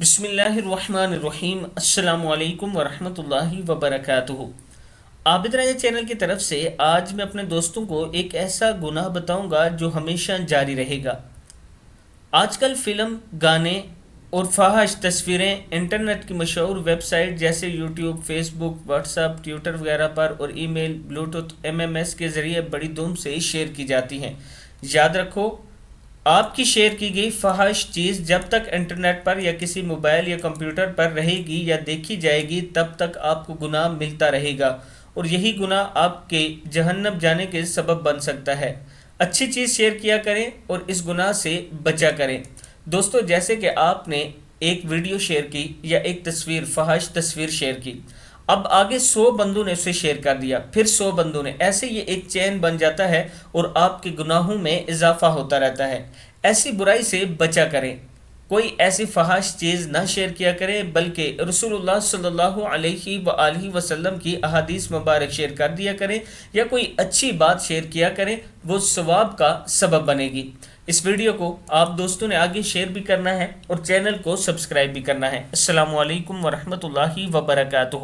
بسم اللہ الرحمن الرحیم، السلام علیکم ورحمۃ اللہ وبرکاتہ۔ عابد راجہ چینل کی طرف سے آج میں اپنے دوستوں کو ایک ایسا گناہ بتاؤں گا جو ہمیشہ جاری رہے گا۔ آج کل فلم، گانے اور فحش تصویریں انٹرنیٹ کی مشہور ویب سائٹ جیسے یوٹیوب، فیس بک، واٹس ایپ، ٹویٹر وغیرہ پر اور ای میل، بلوٹوتھ، MS کے ذریعے بڑی دھوم سے شیئر کی جاتی ہیں۔ یاد رکھو، آپ کی شیئر کی گئی فحش چیز جب تک انٹرنیٹ پر یا کسی موبائل یا کمپیوٹر پر رہے گی یا دیکھی جائے گی تب تک آپ کو گناہ ملتا رہے گا، اور یہی گناہ آپ کے جہنم جانے کے سبب بن سکتا ہے۔ اچھی چیز شیئر کیا کریں اور اس گناہ سے بچا کریں۔ دوستو، جیسے کہ آپ نے ایک ویڈیو شیئر کی یا ایک تصویر، فحش تصویر شیئر کی، اب آگے 100 بندوں نے اسے شیئر کر دیا، پھر 100 بندوں نے، ایسے یہ ایک چین بن جاتا ہے اور آپ کے گناہوں میں اضافہ ہوتا رہتا ہے۔ ایسی برائی سے بچا کریں، کوئی ایسی فحش چیز نہ شیئر کیا کریں، بلکہ رسول اللہ صلی اللہ علیہ وآلہ وسلم کی احادیث مبارک شیئر کر دیا کریں، یا کوئی اچھی بات شیئر کیا کریں، وہ ثواب کا سبب بنے گی۔ اس ویڈیو کو آپ دوستوں نے آگے شیئر بھی کرنا ہے اور چینل کو سبسکرائب بھی کرنا ہے۔ السلام علیکم ورحمۃ اللہ وبرکاتہ۔